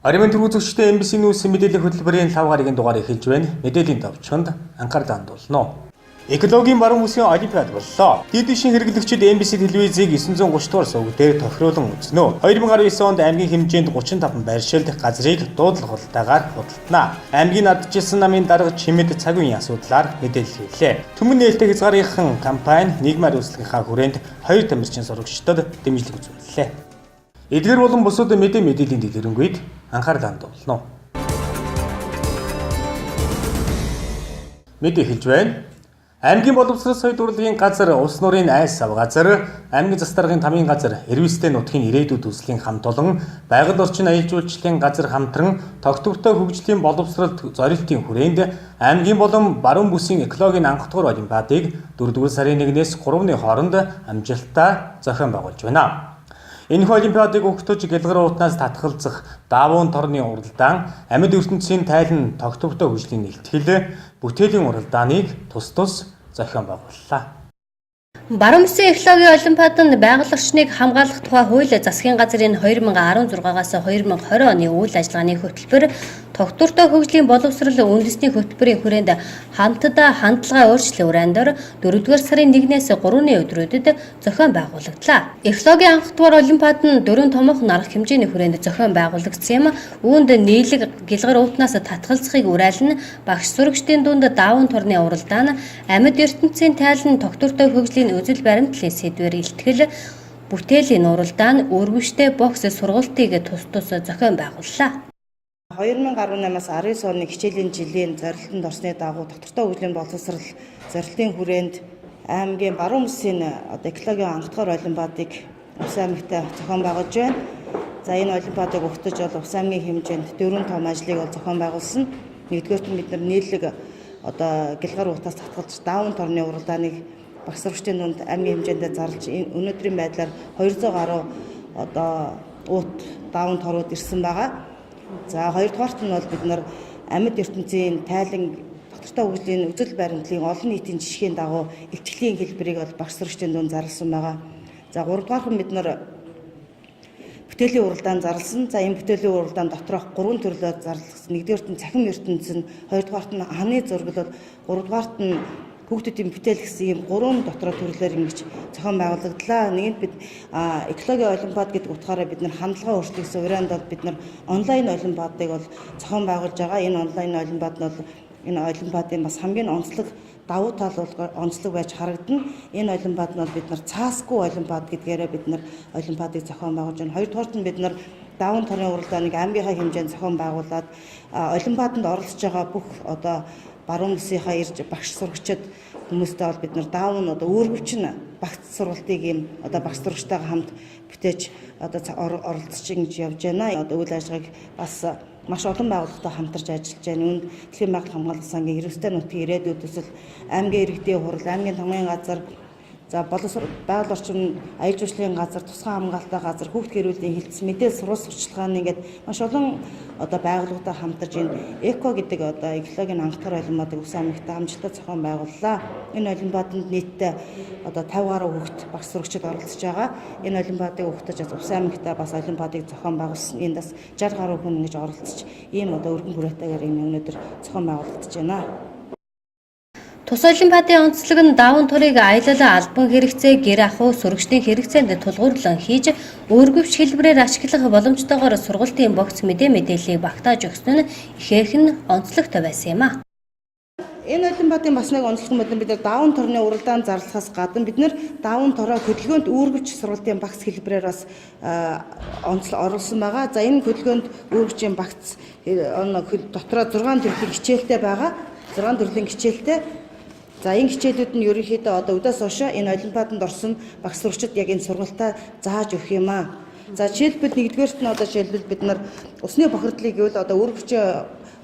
Аримын түрүү зөвчтэй MBC News мэдээллийн хөтөлбөрийн 5 гарагийн дугаар эхэлж байна. Мэдээллийн товчонд анхаарал хандуулно. Экологийн баруун бүсийн олимпиад боллоо. Дид ишин хэрэглэгчид MBC телевизийг 930 дугаар сувгдээр тохируулан үзнэ. 2019 онд аймгийн хэмжээнд 35 байршилд газрыг дуудлах худалдаагаар худалданаа. Аймгийн ардчилсан намын дарга чимэд цаг үеийн асуудлаар мэдээлэл хийлээ. Төмөн нээлттэй хязгаарынхан кампани нийгмийн үйлчлэгийнхаа хүрээнд 2 тамирчин сурагчдад дэмжлэг үзүүллээ. Эдгээр болон бусад мэдээллийн дэлгэрэнгүй анхаарал хандуулно. Мэдээ хэлж байна. Аймгийн боловсрол соёл урлагийн газар, улс нурын айс ав газар, аймгийн засдаргын тамийн газар, эрвэстэй нутгийн ирээдүйд төслийн хамт олон байгаль орчин аялал жуулчлалын газар хамтран тогтвортой хөгжлийн боловсролд зорилтын хүрээнд аймгийн болон баруун бүсийн экологийн анх дугаар олимпиадыг 4-р сарын 1-ээс 3-ны хооронд амжилттай зохион байгуулж байна. Энэхүү олимпиадыг өгтөж гэлгэр уутнаас татгалзах Давуун торны уралдаан, амьд ертөнцийн тайлан тогтвортой хөгжлийн нэгтгэл, бүтээлийн уралдааныг тус зохион байгууллаа. Баруун бүсийн экологийн олимпиаданд байгаль орчныг хамгаалах тухай хууль засгийн газрын 2016-аас 2020 оны үйл ажиллагааны хөтөлбөр тогтвортой хөгжлийн боловсрол үндэсний хөтөлбөрийн хүрээнд хамтдаа хандлага өөрчлөлт урандор 4-р сарын 1-ээс 3-ны өдрүүдэд зохион байгуулагдлаа. Экологийн анх дугаар олимпиад нь 4 томоохон арга хэмжээний хүрээнд зохион байгуулагдсан юм. Үүнд нийлэг гэлгэр уутнаас татгалзахыг уриална, багш сурагчдын дунд Давуун торны уралдаан, амьд ертөнцийн тайлан тогтвортой хөгжлийн үзэл баримтлалын сэдвээр илтгэл, бүтээлийн уралдаан, өргөвчтэй бокс сургалтыг тус зохион байгууллаа. 2018-аас 19 оны хичээлийн жилийн зорилтонд орсны дагуу тогтвортой хөгжлийн боловсрол зорилтын хүрээнд аймгийн баруун бүсийн экологийн анх дугаар олимпиадыг Ус аймагт зохион байгуулж байна. За энэ олимпиадыг өгтөж бол Ус аймгийн хэмжээнд 4 том ажлыг зохион байгуулсан. Нэгдүгээрт нь бид нийлэг гэлгар уутаас татгалзах Давуун торны уралдааныг багш сурагчдын дунд аймгийн хэмжээнд зарлж өнөөдрийн байдлаар 200 гаруй уут Давуун торууд ирсэн байгаа. За хоёрдугаарт нь бол бид нар амьд ертөнцийн тайлан тогтвортой хөгжлийн үзэл баримтлалын олон нийтийн жишгийн дагуу илтгэлийн хэлбэрийг бол багш сурагчдын дунд зарласан байгаа. За гуравдугаарт нь бид нар бүтээлийн уралдаан зарласан. За энэ бүтээлийн уралдаан доторх 3 төрлөөр зарласан. Нэгдүгээрт нь цахим ертөнц нь, хоёрдугаарт нь ханы зурглал, гуравдугаарт нь хүүхдүүдийн бүтээл гэсэн ийм 3 дотроо төрлөөр ингэж зохион байгуулагдлаа. Нэгэнт бид экологийн олимпиад гэдэг утгаараа бид нар хандлага өөрчлөлтийн урайнд бол бид нар онлайн олимпиадыг бол зохион байгуулж байгаа. Энэ онлайн олимпиад нь бол энэ олимпиадын бас хамгийн онцлог давуу тал бол онцлог байж харагдана. Энэ олимпиад нь бол бид нар цаасгүй олимпиад гэдгээрээ бид нар олимпиадыг зохион байгуулж байна. Хоёрдугаарт нь бид нар Давуун торны уралдааныг аймгийнхаа хэмжээнд зохион байгуулад олимпиаданд оролцож байгаа бүх баруун бүсийнхаа ирж багш сурагчид хүмүүстэй бол бид нар Давуун өөргөвчин багц сургалтыг ийм багш сурагчтайгаа хамт бүтээж оролцож ингэж явж байна. Үйл ажиллагааг бас маш олон байгууллагатай хамтарч ажиллаж байна. Үүнд Дэлхийн байгаль хамгаалалт сангийн эрвэстэй нутгийн ирээдүйд төсөл, аймгийн иргэдийн хурал, аймгийн тамгын газар, за байгаль орчин аялал жуулчлалын газар, тусгай хамгаалалттай газар, хүүхд гэрүүлийн хилцэн, мэдээлэл сурвалж сурчлагын ингээд маш олон байгууллагатай хамтарч энэ эко гэдэг экологийн анх дугаар олимпиадыг Ус аймагт амжилттай зохион байгууллаа. Энэ олимпиаданд нийтдээ 50 гаруй хүүхд багш сурагчид оролцож байгаа. Энэ олимпиадыг өгтөж Ус аймагт бас олимпиадыг зохион байгуулсан. Энд бас 60 гаруй хүн ингэж оролцож ийм өргөн хүрээтэйгээр энэ өнөөдөр зохион байгуулагдаж байна. Тус олимпиадын онцлог нь Давуун торыг аялал, албан хэрэгцээ, гэр ахуй, сурагчдын хэрэгцээнд тулгуурлан хийж, өргөвч хэлбэрээр ашиглах боломжтойгоор сургалтын богц мэдээллийг багтааж өгсөн нь ихээхэн онцлогтой байсан юм а. Энэ олимпиадын бас нэг онцлог нь бид нар Давуун торны уралдаан зарлахаас гадна бид нар Давуун тороо хөдөлгөөнд үүргэвч сургалтын багц хэлбэрээр бас оруулсан байгаа. За энэ хөдөлгөөнд үүргэвчийн багц дотроо 6 төрлийн хичээлтэй байгаа. 6 төрлийн хичээлтэй. За энэ хичээлүүд нь ерөнхийдөө өдөөс хойш энэ олимпиаданд орсон багш сурагчид яг энэ сургалтаа зааж өгөх юм аа. За жишээлбэл нэгдүгээрт нь жишээлбэл бид нар усны бохирдлыг гэвэл үүргэвч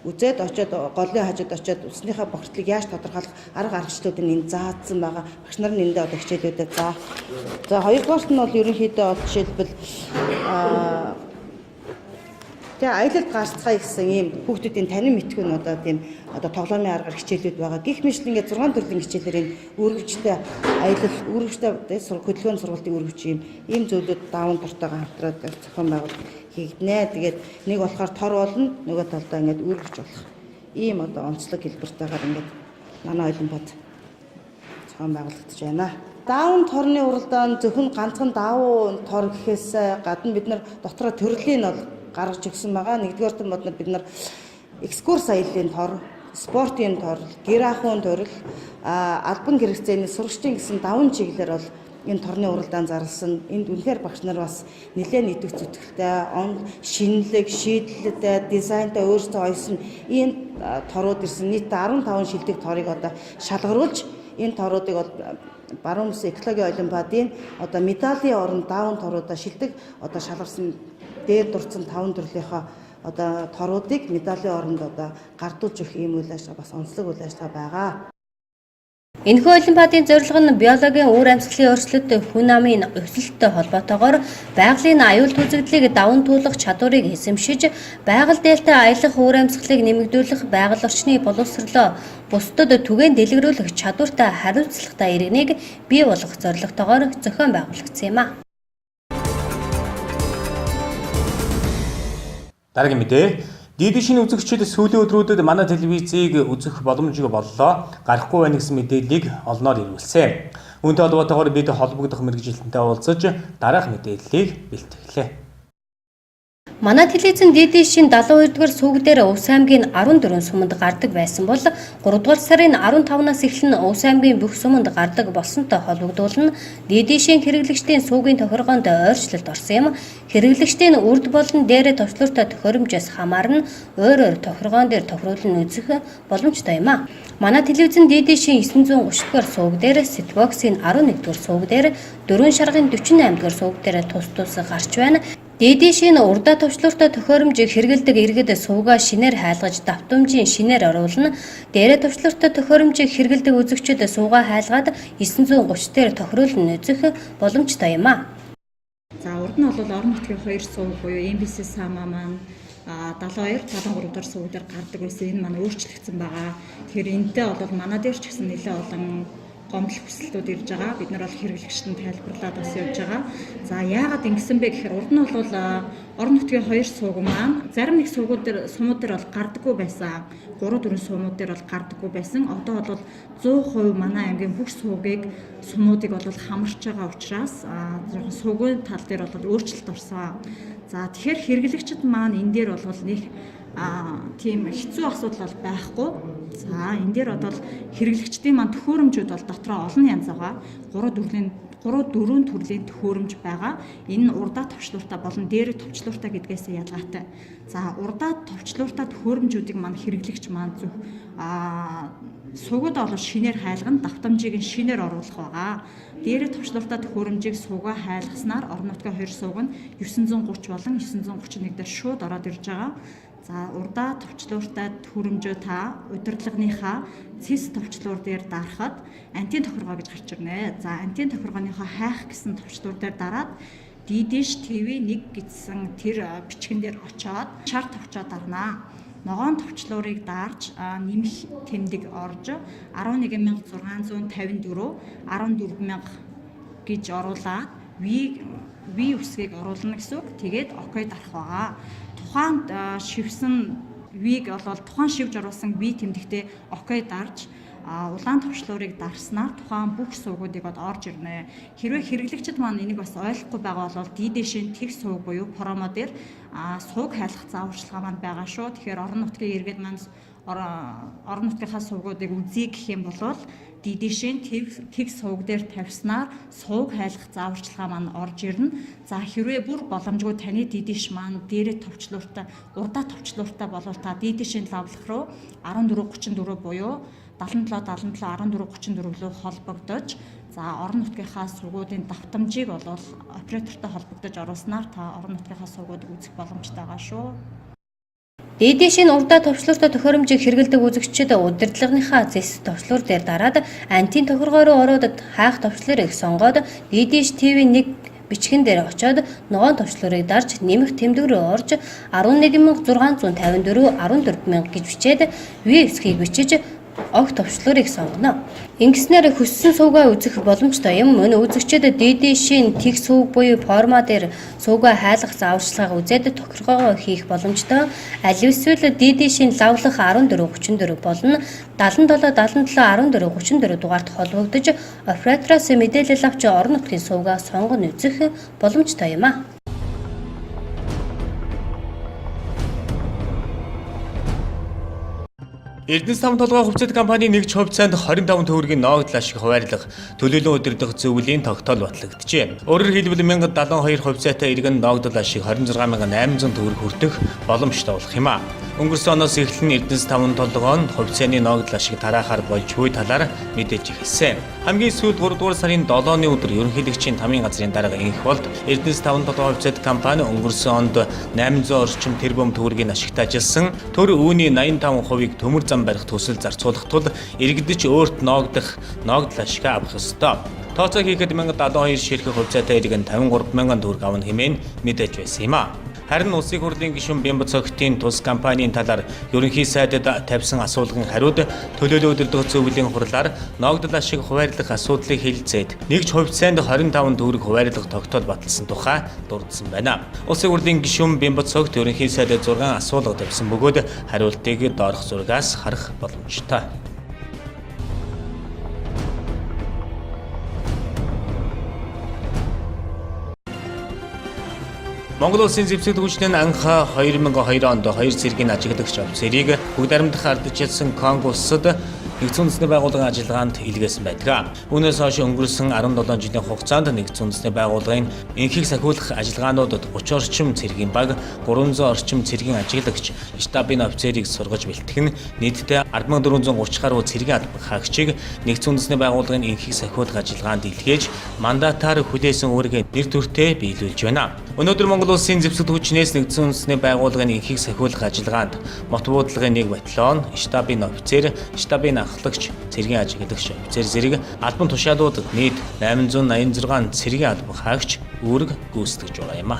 үзээд очиод голын хажууд очиод усныхаа бохирдлыг яаж тодорхойлох арга аргачлалууд нь энд заагдсан байгаа. Багш нар нь эндээ хичээлүүдэд заах. За хоёрдугаарт нь бол ерөнхийдөө жишээлбэл тэгээ аялалд гарцгаая гэсэн ийм хүүхдүүдийн танин мэдхүүн тийм тоглоомын аргаар хичээлүүд байгаа. Гэх мэт ингээд 6 төрлийн хичээлээр энэ үүргэвчтэй аялал, үүргэвчтэй хөдөлгөөний сургалтын үүргэвч ийм зүйлүүд Давуун тортойгоо хамтраад зохион байгуулалт хийгднэ. Тэгээд нэг болохоор тор болно, нөгөө талдаа ингээд үүргэж болох. Ийм одоо онцлог хэлбэртэйгээр ингээд манай олимпиад зохион байгуулагдаж байна. Даавн торны уралдаан зөвхөн ганцхан даавуу тор гэхээс гадна бид нар дотроо төрлийг бол гаргаж өгсөн байгаа. Нэгдүгээр нь боднод бид нар экскурс аяллаа тор, спортын тор, гэр ахуйн төрөл, албан хэрэгцээний сурагчдын гэсэн даван чиглэлээр бол энэ торны уралдаан зарласан. Энд үнэхээр багш нар бас нэлээд нийтвч зүтгэлтэй, шинэлэг, шийдлэлтэй, дизайнтай өөрсдөө ойсон ийм торууд ирсэн. Нийтдээ 15 шилдэг торыг одоо шалгаруулж энэ торуудыг бол Баруун Мөсийн экологийн олимпиадын одоо медалийн оронд даавн торуудаа шилдэг одоо шалгарсан дээр дурдсан 5 төрлийнхөө одоо торуудыг медалийн оронд одоо гардуулж өгөх ийм үйл ажиллагаа бас онцлог үйл ажиллагаа байгаа. Энэхүү олимпиадын зорилго нь биологийн үр амьсгалын өөрчлөлт, хүн амын өсөлттэй холбоотойгоор байгалийн аюул үзэгдлийг даван туулах чадварыг эзэмшиж, байгаль дээлтэй аялах үр амьсгалыг нэмэгдүүлэх, байгаль орчны боловсролоо бусдад түгээн дэлгэрүүлэх чадвартай хариуцлагатай иргэнийг бий болгох зорилготойгоор зохион байгуулагдсан юм а. Дараагийн мэдээ. Дидишийн үзэгчид сүүлийн өдрүүдэд манай телевизийг үзэх боломжийг боллоо. Гарахгүй байна гэсэн мэдээллийг олноор ирүүлсэн. Үүнтэй холбоотойгоор бид холбогдох мэргэжилтэнтэй уулзаж дараах мэдээллийг бэлтгэлээ. Манай телевизэн Дидишийн 72-р сүүг дээр Увс аймгийн 14 суманд гардаг байсан бол 3-р сарын 15-наас эхлэн Увс аймгийн бүх суманд гардаг болсонтой холбогдуулна Дидишийн хэрэглэгчдийн сүүгийн тохиргоонд ойрчлолт орсон юм. Хэрэглэгчдийн үрд болон дээрээ товчлууртай тохиромжоос хамаарна өөр тохиргоон дээр тохируулан үзэх боломжтой юм а. Манай телевизэн Дидишийн 930-р сүүг дээр, Сэтбоксийн 11-р сүүг дээр, Дөрвөн шаргын 48-р сүүг дээр тус гарч байна. Дидишийн урдаа товчлууртай тохиромжийг хэрэгэлдэг иргэд суугаа шинээр хайлгаж давтамжийн шинээр оруулна. Дээрээ товчлууртай тохиромжийг хэрэгэлдэг үзэгчид суугаа хайлгаад 930 дээр тохируулан үзэх боломжтой юм а. За урд нь бол орон нутгийн 2 сууг буюу MBC Сама маань 72, 73 дахь сууг дээр гардаг байсан. Энэ маань өөрчлөгдсөн байгаа. Тэгэхээр энэтэй бол манай дээр ч гэсэн нэлээд олон гомдол хүсэлтүүд ирж байгаа. Бид нар бол хэрэглэгчдэнд тайлбарлаад бас явж байгаа. За яагаад ингэсэн бэ гэхээр урд нь бол орон нутгийн 2 сууг маань зарим нэг сумууд дээр бол гардаггүй байсан. 3-4 сумууд дээр бол гардаггүй байсан. Одоо бол 100% манай аймгийн бүх суугийг сумуудыг бол хамарч байгаа учраас жоохон суугийн тал дээр бол өөрчлөлт орсон. За тэгэхээр хэрэглэгчид маань энэ дээр бол нэг тийм хэцүү асуудал бол байхгүй. За энэ дээр бол хэрэглэгчдийн маань төхөөрөмжүүд бол дотроо олон янз байгаа. 3-4 төрлийн төхөөрөмж байгаа. Энэ нь урдаа товчлууртай болон дээрээ товчлууртай гэдгээсээ ялгаатай. За урдаа товчлууртай төхөөрөмжүүдийг маань хэрэглэгч маань зөв суугад бол шинээр хайлгана, давтамжийг нь шинээр оруулах байгаа. Дээрээ товчлууртай төхөөрөмжийг суугаа хайлгаснаар орон нутгийн 2 сууг нь 930 болон 931 дээр шууд ороод ирж байгаа. За урдаа товчлууртай төхөөрөмжөө та удирдлагынхаа цэс товчлуур дээр дарахад антин тохиргоо гэж гарч ирнэ. За антин тохиргооныхоо хайх гэсэн товчлуур дээр дараад Didish TV 1 гэсэн тэр бичгэн дээр очоод шар товчоо дарнаа. Ногоон товчлуурыг дарж нэмэх тэмдэг орж 11654, 14000 гэж оруулаад V үсгийг оруулна гэсэн үг. Тэгээд окей дарах байгаа. Тухайн шивсэн V-г бол тухайн шивж оруулсан V тэмдэгтээ окей дарж улаан товчлуурыг дарснаар тухайн бүх суугуудыг орж ирнэ. Хэрвээ хэрэглэгчид маань энийг бас ойлгохгүй байгаа бол Дидишийн тэг сууг буюу промо дээр сууг хайлах зааварчилгаа маань байгаа шүү. Тэгэхээр орон нутгийн иргэд маань орон нутгийнхаа суугуудыг үзье гэх юм бол Дидишийн тэг сууг дээр тавьснаар сууг хайлах зааварчилгаа маань орж ирнэ. За хэрвээ бүр боломжгүй таны Дидиш маань дээрээ товчлууртай, урдаа товчлууртай болвол та Дидишийн лавлах руу 1434 буюу 77 77 1434 рүү холбогдож за орон нутгийнхаа суугуудын давтамжийг бол оператортой холбогдож оруулснаар та орон нутгийнхаа суугуудыг үзэх боломжтой байгаа шүү. Дидишийн урдаа товчлууртай тохиромжийг хэрэгэлдэг үзэгчид удирдлагынхаа зэс товчлуур дээр дараад антин тохиргоо руу ороод хайх товчлуурыг сонгоод Didish TV 1 бичгэн дээр очоод ногоон товчлуурыг дарж нэмэх тэмдэг рүү орж 11654, 14000 гэж бичээд V-ийг бичиж огт төвчлөрийг сонгоно. Ингэснээр хүссэн суугаа үзэх боломжтой юм. Мөн үзэгчдэд DD-шийн тэг сувг буюу форма дээр суугаа хайлах зааварчилгааг үзээд тохиргоогоо хийх боломжтой. Аль эсвэл DD-шийн лавлах 1434 болон 77 77 14 34 дугаард холбогдож оператороос мэдээлэл авч орон нутгийн сувгаа сонгон үзэх боломжтой юм а. Эрдэнэс таван толгой хувьцаат компани нэгж хувьцаанд 25 төгрөгийн ногдлол ашиг хуваарлах төлөөлөн өдөрдох зөвлөлийн тогтоол батлагджээ. Өөрөөр хэлбэл 1072 хувьцаатай иргэн ногдлол ашиг 26800 төгрөг хүртэх боломжтой болох юм а. Өнгөрсөн оноос эхлэн Эрдэнэс таван толгойн хувьцааны ногдлол ашиг тараахаар болж буй талаар мэдээж эхэлсэн. Хамгийн сүүлд 3 дугаар сарын 7-ны өдөр ерөнхийлөгчийн тамийн газрын дарга инх болд Эрдэнэс таван толгой хувьцаат компани өнгөрсөн онд 800 орчим тэрбум төгрөгийн ашигт ажилласан. Төр үүний 85%-ыг төмөр зам барих төсөл зарцуулах тул иргэдч өөрт ногдлох ногдол ашиг авах ёстой. Тооцоо хийхэд 1072 ширхэг хувьцаатай иргэн 53000 төгрөг авах хэмээн мэдээж байсан юм а. Харин Улсын хурлын гишүүн Бямбацогтын тус компанийн талаар ерөнхий сайдад тавьсан асуулгын хариуд төлөөлөө өдөрдох зөвлөлийн хурлаар ногдол ашиг хуваарлах асуудлыг хэлэлцээд нэгж хувьцаанд 25 төгрөг хуваарлах тогтоол баталсан тухай дурдсан байна. Улсын хурлын гишүүн Бямбацогт ерөнхий сайдад 6 асуулга тавьсан бөгөөд хариултыг доорх зургаас харах боломжтой. Монгол Улсын зэвсэг түвшний анх 2002 онд 2 цэргийн ажиглагч офицерыг бүгд баримтах ардчилсан Конго улсад Нэгдсэн үндэсний байгууллагын ажиллагаанд илгээсэн байдаг. Үүнээс хойш өнгөрсөн 17 жилийн хугацаанд Нэгдсэн үндэсний байгууллагын энхийг сахиулах ажиллагаануудад 30 орчим цэргийн баг, 300 орчим цэргийн ажиглагч, штабын офицерыг сургаж бэлтгэн нийтдээ 10,430 гаруй цэргийн хаагчийг Нэгдсэн үндэсний байгууллагын энхийг сахиулах ажиллагаанд илгээж мандатаар хүлээсэн үүргээ нэр төртөө биелүүлж байна. Өнөөдөр Монгол Улсын зэвсэг түвшнээс Нэгдсэн үндэсний байгууллагын энхийг сахиулах ажиллагаанд мот буудлын 1 батальон, штабын офицер, штабын ахлагч, цэргийн ажиглагч офицер зэрэг албан тушаалуудад нийт 886 цэргийн албан хаагч үүрэг гүйцэтгэж байгаа юм а.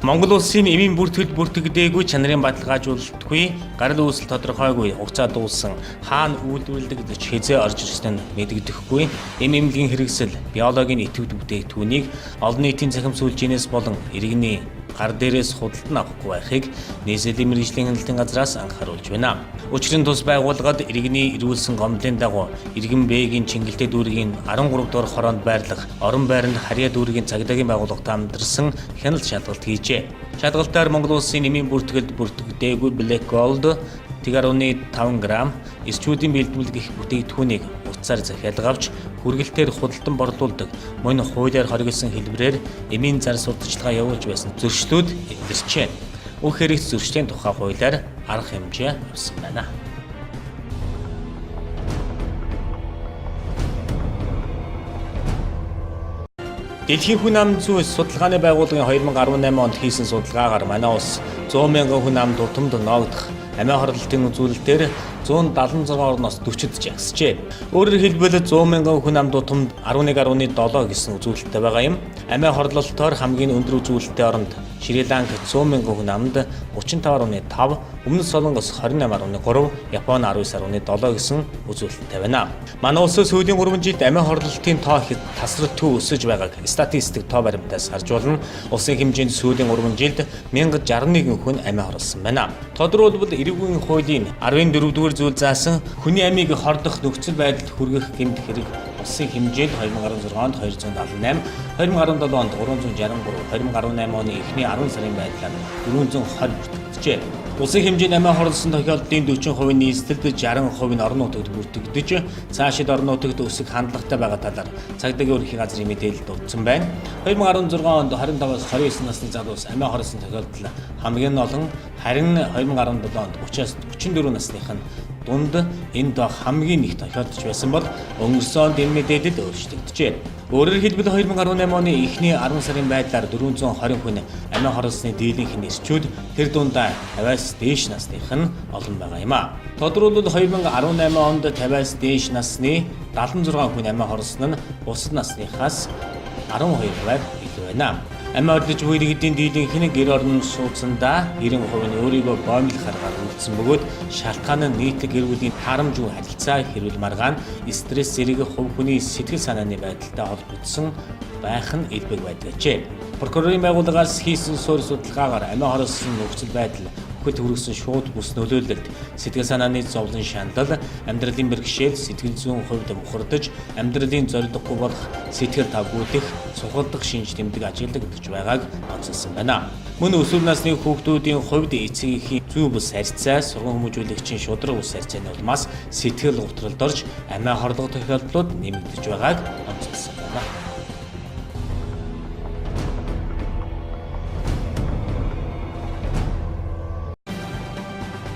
Монгол Улсын эмийн бүртгэл бүртгэдэггүй чанарын баталгаажуулалтгүй гарал үүсэл тодорхойгүй хугацаа дууссан хаана үйлдвэрлэгдэж хязээ орж ирсэн нь мэдэгдэхгүй эмийн хэрэгсэл биологийн идэвхтэй бүтээгдэхүүнийг олон нийтийн цахим сүлжээнээс болон иргэний гар дээрээс худалдан авахгүй байхыг нийслэлийн мэргэжлийн хяналтын газраас анхааруулж байна. Учир нь тус байгууллагад иргэний ирүүлсэн гомдлын дагуу иргэн бэгийн Чингэлтэй дүүргийн 13 дугаар хороонд байрлах орон байранд харьяа дүүргийн цагдаагийн байгууллагатай хамтарсан хяналт шалгалт хийжээ. Шалгалтаар Монгол Улсын эмийн бүртгэлд бүртгэдэггүй Black Gold 1.5 г эсчүүдийн бэлтгэл гэх бүтээгдэхүүнийг утсаар захиалга авч хүргэлтээр худалдан борлуулдаг мөн хуулиар хоригдсон хэлбэрээр эмийн зар сурталчилгаа явуулж байсан зөрчлүүд илэрчээ. Бүх хэрэгц зөрчлийн тухай хуулиар арга хэмжээ авсан байна. Дэлхийн хүн ам зүйн судалгааны байгууллагын 2018 онд хийсэн судалгаагаар манай улс 100 мянган хүн ам тутамд ногдох амиа хорлолтын үзүүлэлтээр 176 орноос 40-д жагсжээ. Өөрөөр хэлбэл 100 мянган хүн ам тутамд 11.7 гэсэн үзүүлэлттэй байгаа юм. Амиа хорлолтоор хамгийн өндөр үзүүлэлттэй оронд Шри-Ланк 100 мянган хүн амд 35.5, Өмнөд Солонгос 28.3, Япони 19.7 гэсэн үзүүлэлттэй байна. Манай улсаас сүүлийн 3 жилд амиа хорлолтын тоо тасралтгүй өсөж байгааг статистик тоо баримтаас харж болно. Улсын хэмжээнд сүүлийн 3 жилд 1061 хүн амиа хорлсон байна. Тодорхойлбол эрүүгийн хуулийн 14-р зүйл заасан хүний амийг хордох нөхцөл байдалд хүргэх гэмт хэрэг улсын хэмжээнд 2016 онд 278, 2017 онд 363, 2018 оны эхний 10 сарын байдлаар 420 бүртгэжээ. Улсын хэмжээнд амиа хорлсон тохиолдлын 40% нийслэлд 60% нь орон нутагт бүртгэгдэж, цаашид орон нутагт өсөх хандлагатай байгаа талаар цагдаагийн ерөнхий газрын мэдээлэлд дурдсан байна. 2016 онд 25-аас 29 насны залуус амиа хорлсон тохиолдол хамгийн олон, харин 2017 онд 30-аас 44 насных нь дунд энэ доо хамгийн их тохиолдож байсан бол өнгөрсөн онд энэ мэдээлэл өөрчлөгдөжээ. Өөрөөр хэлбэл 2018 оны эхний 10 сарын байдлаар 420 хүн амиа хорлсны дийлэнх нь ирчүүд тэр дундаа 50-аас дээш насных нь олон байгаа юм а. Тодорхойлбол 2018 онд 50-аас дээш насны 76 хүн амиа хорлсон нь бусад насныхаас 12%-аар илүү байна. Амиа ордож буй иргэдийн дийлэн ихэнх гэр орон сууцсандаа 90% нь өөрийгөө боомлох аргаар үлдсэн бөгөөд шалтгаан нь нийтлэг гэр бүлийн таарамжгүй харилцаа, хэрүүл маргаан, стресс зэрэг хувь хүний сэтгэл санааны байдалтай холбогдсон байх нь элбэг байдгаажээ. Прокурорын байгууллагаас хийсэн суурь судалгаагаар амиа хороосон нөхцөл байдал, бүхэл төрөсөн шууд бүс нөлөөлөлт, сэтгэл санааны зовлон шандал, амьдралын бэрхшээл, сэтгэл зүйн хувьд мухардаж, амьдралын зориггүй болох сэтгэл тавгуудах, сухалдах шинж тэмдэг ажиглагдаж байгааг онцолсон байна. Мөн өсвөр насны хүүхдүүдийн хувьд эцэгийнхээ зүй бүс харьцаа, сургууль хүмүүжүүлэгчийн шудраг бүс харьцааны улмаас сэтгэл готролд орж амиа хорлох тохиолдлууд нэмэгдэж байгааг онцолсон байна.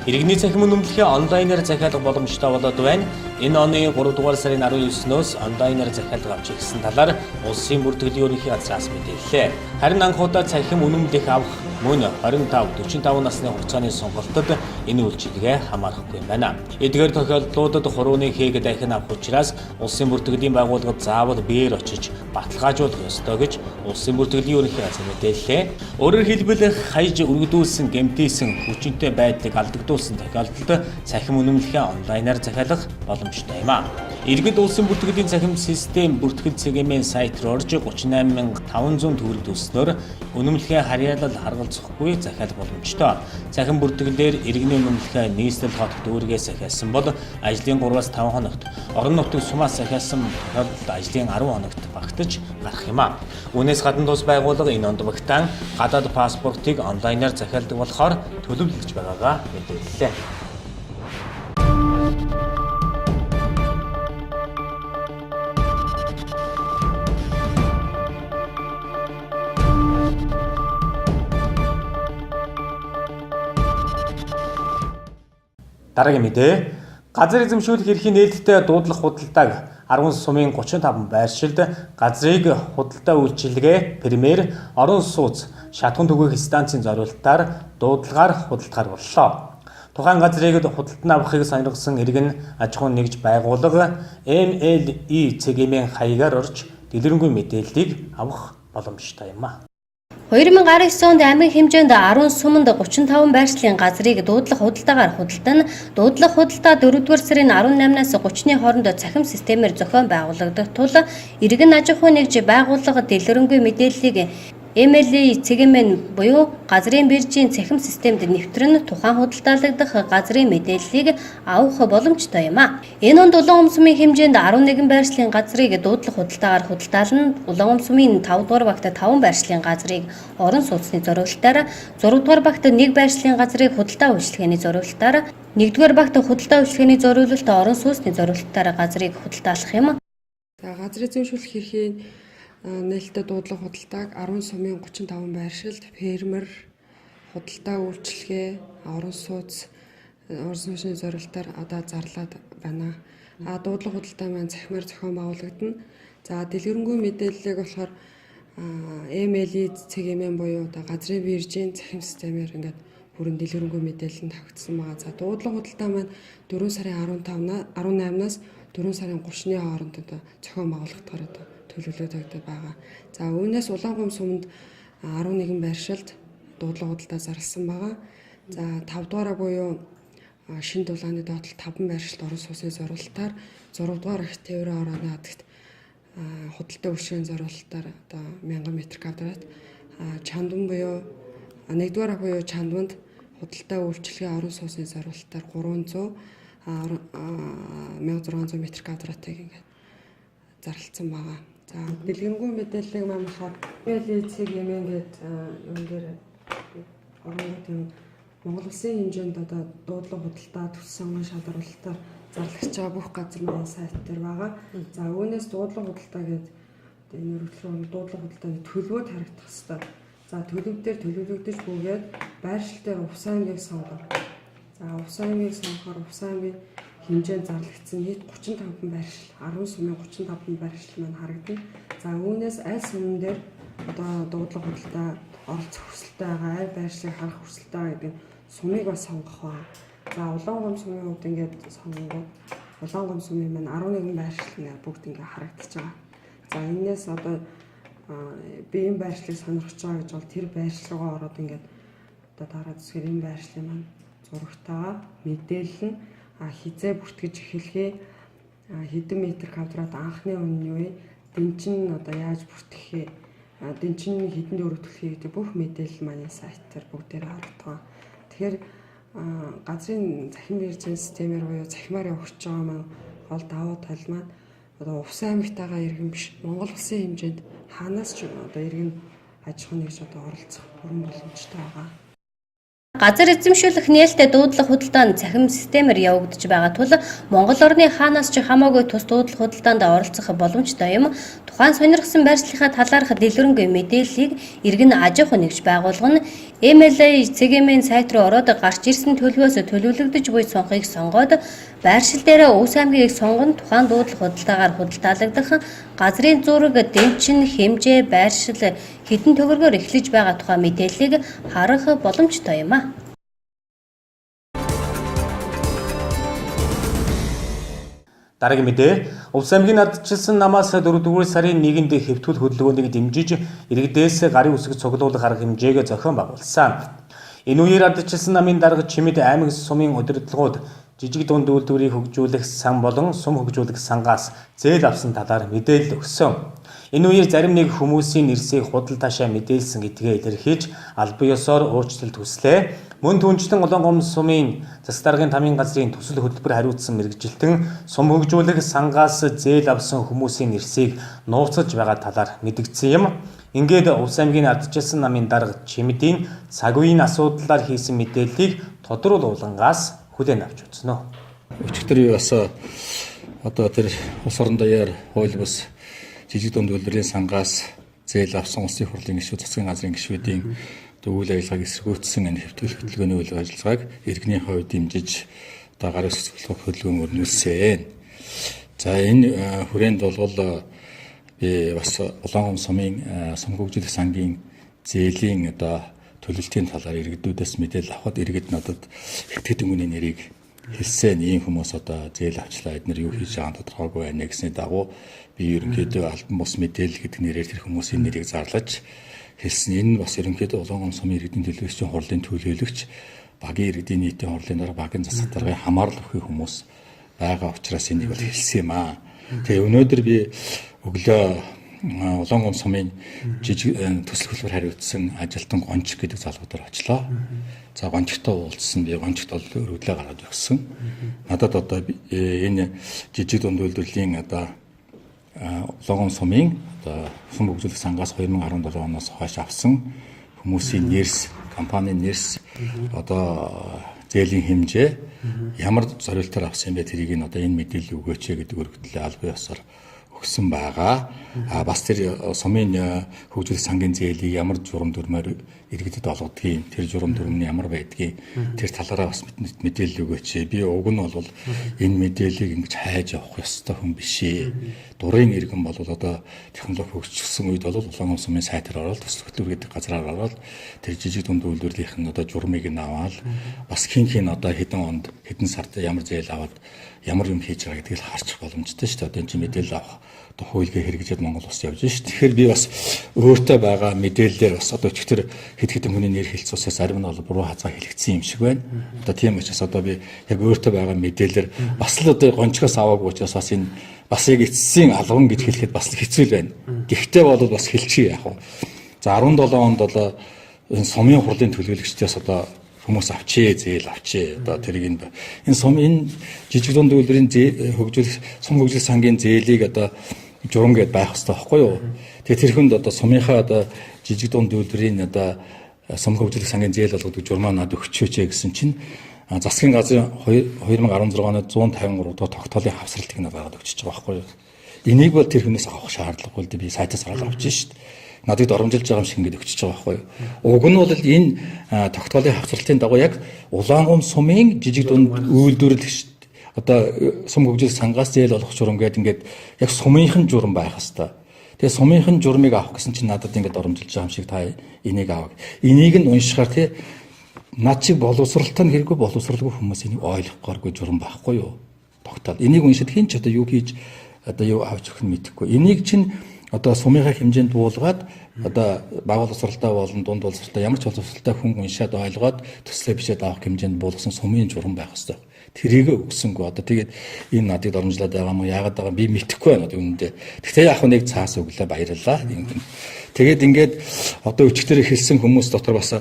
Иргэний цахим үнэмлэхээ онлайнаар захиалах боломжтой болоод байна. Энэ оны 3 дугаар сарын 19-ноос онлайнаар захиалга авч ирсэн талаар улсын бүртгэлийн ерөнхий газраас мэдээллээ. Харин анх удаа цахим үнэмлэх авах мөн 25-45 насны хугацааны сонголтод энэ үйлчилгээ хамаарахгүй байна. Эдгээр тохиолдлуудад хурууны хээг дахин авах учраас улсын бүртгэлийн байгууллагад заавал биеэр очиж баталгаажуулах ёстой гэж улсын бүртгэлийн ерөнхий газар мэдээллээ. Өөрөөр хэлбэл хаяж өргөдүүлсэн гэмтээсэн хүчинтэй байдлыг алдагдуулсан тохиолдолд цахим үнэмлэхээ онлайнаар захиалах боломжтой юм а. Иргэд улсын бүртгэлийн цахим систем бүртгэл цэгийн сайт руу орж 38,500 төгрөг төлснөөр үнэмлэхээ харьяалал харгалзахгүй захиалах боломжтой. Цахим бүртгэлээр иргэний үнэмлэхээ нийслэл хотод өөргөөс захиалсан бол ажлын 3-5 хоногт, орон нутгийн сумаас захиалсан тохиолдолд ажлын 10 хоногт багтаж гарах юм а. Үүнээс гадна тус байгууллага энэ онд багтаан гадаад паспортыг онлайнаар захиалдаг болохоор төлөвлөж байгаагаа мэдээллээ. Дараагийн мэдээ. Газар эзэмшүүлэх эрхийн нээлттэй дуудлах худалдааг 10 сумын 35 байршилд газрыг худалдаа үйлчилгээ, премьер, орон сууц, шатхан түгээх станцын зориулалтаар дуудлагаар худалдахаар боллоо. Тухайн газрыг худалдан авахыг сонирхсан иргэн аж ахуйн нэгж байгууллага MLE цэгийн хаягаар орж дэлгэрэнгүй мэдээллийг авах боломжтой юм а. 2019 онд аймаг хэмжээнд 10 суманд 35 байршлын газрыг дуудлах худалдаагаар худалдан, дуудлах худалдаа 4-р сарын 18-наас 30-ны хооронд цахим системээр зохион байгуулагдах тул иргэн аж ахуйн нэгж байгууллага дэлгэрэнгүй мэдээллийг MLE цэгийн буюу газрын биржийн цахим системд нэвтрэн тухайн худалдаалагдах газрын мэдээллийг авах боломжтой юм а. Энэ онд Улаан сумын хэмжээнд 11 байршлын газрыг дуудлах худалдаагаар худалдаална, Улаан сумын 5 дугаар багт 5 байршлын газрыг орон сууцны зориулалтаар, 6 дугаар багт 1 байршлын газрыг худалдаа үйлчилгээний зориулалтаар, 1 дугаар багт худалдаа үйлчилгээний зориулалт орон сууцны зориулалтаар газрыг худалдаалах юм. За газрын эзэмшүүлэх эрхийн нээлттэй дуудлага худалдааг 10 сумын 35 байршилд фермер, худалдаа үйлчилгээ, орон сууцны зориулалтаар одоо зарлаад байна. Дуудлага худалдаа маань цахимаар зохион байгуулагдана. За дэлгэрэнгүй мэдээллийг болохоор MLE цэгийн буюу одоо газрын биржийн цахим системээр ингээд бүрэн дэлгэрэнгүй мэдээлэл нь тавигдсан байгаа. За дуудлага худалдаа маань 4 сарын 18-наас 4 сарын 30-ны хооронд одоо зохион байгуулагдахаар одоо төлөвлөгөөтэй байгаа. За үүнээс Улаангум суманд 11 байршилд дуудлага худалдаа зарласан байгаа. За 5 дугаараа буюу Шинэ дулааны доотлол 5 байршилд орон сууцны зориулалтаар 6 дугаар их тээврийн орооны хадагт худалдаа үйлчилгээний зориулалтаар одоо 1000 м2, чандан буюу 1 дугаараа буюу чандванд худалдаа үйлчилгээ орон сууцны зориулалтаар 300 1600 м2-ыг ингээд зарлцсан байгаа. За дэлгэрэнгүй мэдээллийг маань болохоор MLE-ийг ингээд юм дээр орон Монгол Улсын хэмжээнд одоо дуудлага худалдаа төссөн шалгаруулалтаар зарлагч байгаа бүх газар маань сайт дээр байгаа. За үүнээс дуудлага худалдаа гэдэг энэ өргөдлөөр дуудлага худалдааны төлөвөд харагдах хэвээр. За төлөвдөр төлөвлөгдөж бүгээд байршил дээр Увсан аймгийг сонгоо. За Увсан аймгийг сонгохоор Увсан аймгийн хэмжээнд зарлагдсан нийт 35 байршил, 10 сумын 35 байршил маань харагдана. За үүнээс аль сумын дээр одоо дуудлага худалдаа оролцох хүсэлтэй байгаа, аль байршлыг харах хүсэлтэй байгаа гэдэг сумыг бас сонгох ба. За Улаангум сумын хувьд ингээд сонгоод Улаангум сумын маань 11 байршил ингээд бүгд ингээд харагдаж байгаа. За энэс одоо биеийн байршлыг сонирхож байгаа гэж бол тэр байршил руугаа ороод ингээд одоо дараа зүсгээр энэ байршлын маань зурагтаа мэдээлэл нь хизээ бүртгэж эхлэхээ хэдэн метр квадрат анхны үнийн үе дэн чин одоо яаж бүртгэхээ дэн чин хэдэн дөрөвдөлхий гэдэг бүх мэдээлэл маань сайт дээр бүгдээр харагдгаа. Тэгэхээр газрын захин биржийн системээр буюу захимаар явагдаж байгаа маань гол давуу тал маань одоо Увс аймагтайгаа иргэн биш Монгол улсын хэмжээнд хаанаас ч одоо иргэн аж ахуйн нэгж одоо оролцох бүрэн боломжтой байгаа. Газар эзэмшүүлэх нээлттэй дуудлага худалдаа нь цахим системээр явагдаж байгаа тул Монгол орны хаанаас ч хамаагүй тус дуудлага худалдаанд оролцох боломжтой юм. Тухайн сонирхсан байршлийнхаа талаарх дэлгэрэнгүй мэдээллийг иргэн аж ахуйн нэгж байгуулга нь MLA CGM-ийн сайт руу ороод гарч ирсэн төлөвөөс төлөвлөгдөж буй цонхыг сонгоод байршил дээр Увс аймгийг сонгон тухайн дуудлага худалдаагаар худалдаалагдах газрын зураг, дэнчин, хэмжээ, байршил хэдэн төгрөгөөр эхлэж байгаа тухай мэдээллийг харах боломжтой юм а. Дараагийн мэдээ Увс аймгийн ардчилсан намаас 4-р сарын 1-нд хэвтгэл хөдөлгөөнийг дэмжиж иргэдээс гарын үсэг цуглуулах арга хэмжээг зохион байгуулсан. Энэ үеэр ардчилсан намын дарга чимэд аймаг сумын удирдлагууд жижиг дунд үйлдвэрийг хөгжүүлэх сан болон сум хөгжүүлэх сангаас зээл авсан талаар мэдээлэл өгсөн. Энэ үеэр зарим нэг хүмүүсийн нэрсийг худалдаашаа мэдээлсэн гэдгээ илэрхийлж албан ёсоор өөрчлөлт хүслээ. Мөн түнчлэн Улаангом сумын засаг даргын тамийн газрын төсөл хөтөлбөр хариуцсан мэргэжилтэн сум хөгжүүлэх сангаас зээл авсан хүмүүсийн нэрсийг нууцлж байгаа талаар мэдгдсэн юм. Ингээд Увс аймгийн ардчилсан намын дарга чимэдийн цаг үеийн асуудлаар хийсэн мэдээллийг тодруулуулангаас хүлээн авч үзнэ. Өчигдөр бас одоо тэр улс орон даяар хууль бус жижиг дунд үйлдвэрийн сангаас зээл авсан улсын хурлын гишүүд, засгийн газрын гишүүдийн үйл ажиллагааг эсэргүүцсэн энэ хэвтгэл хөтөлбөрийн үйл ажиллагааг иргэний хувьд дэмжиж одоо гарын үсэг цуглуулах хөдөлгөөн өрнүүлсэн. За энэ хүрээнд бол би бас Улаангом сумын сум хөгжүүлэх сангийн зээлийн одоо төлөлтийн талаар иргэдүүдээс мэдээлэл авахд иргэд надад хэвтгэл хүмүүний нэрийг хэлсэн. Ийм хүмүүс одоо зээл авчлаа, эдгээр юу хийж байгааг тодорхойгүй байна гэсний дагуу би ерөнхийдөө албан бус мэдээлэл гэдэг нэрээр тэр хүмүүсийн нэрийг зарлаж хэлсэн. Энэ бас ерөнхийдөө Улаангом сумын иргэдийн төлөөлөгчийн хурлын төлөөлөгч, багийн иргэдийн нийтийн хурлын дараа багийн засаг даргын хамаарал өгөх хүмүүс байгаа учраас энийг бол хэлсэн юм аа. Тэгээ өнөөдөр би өглөө Улаангом сумын жижиг төсөл хөтөлбөр хариуцсан ажилтан Гончик гэдэг залгуудаар очлоо. За Гончигтой уулзсан, би Гончигт бол өргөдлөө гаргаж өгсөн. Надад одоо энэ жижиг дунд үйлдвэрлэлийн одоо Улаангом сумын одоо сум хөгжүүлэх сангаас 2017 оноос хойш авсан хүмүүсийн нэрс, компанийн нэрс одоо зээлийн хэмжээ ямар зорилтоор авсан бэ тэрийг нь одоо энэ мэдээлэл өгөөч гэдэг өргөдлөө албан ёсоор өгсөн байгаа. Бас тэр сумын хөгжүүлэх сангийн зээлийг ямар журам дүрмээр иргэдэд олгодгийг, тэр журам дүрм нь ямар байдгийг тэр талаараа бас мэдээлэл өгөөч. Би уг нь бол энэ мэдээллийг ингэж хайж явах ёстой хүн биш ээ. Дурын иргэн бол одоо технологи хөгжсөн үед бол Улаангом сумын сайтаар ороод төсөл хөтөлбөр гэдэг газраар ороод тэр жижиг дунд үйлдвэрлэлийнх нь одоо журмыг нь аваад бас хин одоо хэдэн онд хэдэн сард ямар зээл аваад ямар юм хийж байгаа гэдгийг харчих боломжтой шүү дээ. Одоо энэ чинь мэдээлэл авах одоо хуулийг хэрэгжээд Монгол улс явж байна шүү дээ. Тэгэхээр би бас өөртөө байгаа мэдээллээр бас одоо өчтөр хэд хэдэн хүний нэр хэлцүүлсээс зарим нь бол буруу хазаа хэлэгдсэн юм шиг байна. Одоо тийм учраас одоо би яг өөртөө байгаа мэдээлэлээр бас л одоо Гончгоос аваагүй учраас бас энэ бас яг эцсийн алган гэж хэлэхэд бас хэцүү л байна. Гэхдээ бол бас хэлчихье яах вэ. За 17 онд бол энэ сумын хурлын төлөөлөгчдөөс одоо хүмүүс авчээ, зээл авчээ. Одоо тэрийг энэ сумын жижиг дунд үйлдвэрийн хөгжүүлэх сум хөгжүүлэх сангийн зээлийг одоо журам гэдээ байх хэрэгтэй байхгүй юу? Тэгээ тэр хүнд одоо сумынхаа одоо жижиг дунд үйлдвэрийн одоо сум хөгжүүлэх сангийн зээл болгодог журмаа над өгчөөч гэсэн чинь засгийн газрын 2016 оны 153 дахь тогтоолын хавсралтыг надад өгчөж байгаа байхгүй юу? Энийг бол тэр хүнээс авах шаардлагагүй л дээ би сайтаас хараад авч шít. Надад оромжилж байгаа юм шиг ингэж өгчөж байгаа байхгүй юу? Уг нь бол энэ тогтоолын хавсралтын дагуу яг Улаангом сумын жижиг дунд үйлдвэрлэгч одоо сум хөгжүүлэх сангаас зээл олох журам гэдэг ингээд яг сумынхын журам байх хэвээр. Тэгээ сумынхын журмыг авах гэсэн чинь надад ингээд оромжилж байгаа юм шиг та энийг авах. Энийг нь уншихаар тий над чи боловсралтай нь хэрэггүй боловсралгүй хүмүүс энийг ойлгохгүйгүй журам байхгүй юу? Тогтоол. Энийг уншид хэн ч одоо юу хийж одоо юу авч өгөх нь мэдэхгүй. Энийг чинь одоо сумынхаа хэмжээнд буулгаад одоо бага боловсралтай болон дунд боловсралтай ямар ч боловсралтай хүн уншаад ойлгоод төслөө бичээд авах хэмжээнд буулгасан сумын журам байх хэрэгтэй. Тэрийг өгсөнгөө одоо тэгээд энэ надад оромжлоод байгаа юм яагаад байгаа би мэдэхгүй байна үүндээ. Гэхдээ яг нэг цаас өглөө баярлалаа. Тэгээд ингээд одоо өчигдөр хэлсэн хүмүүс дотор бас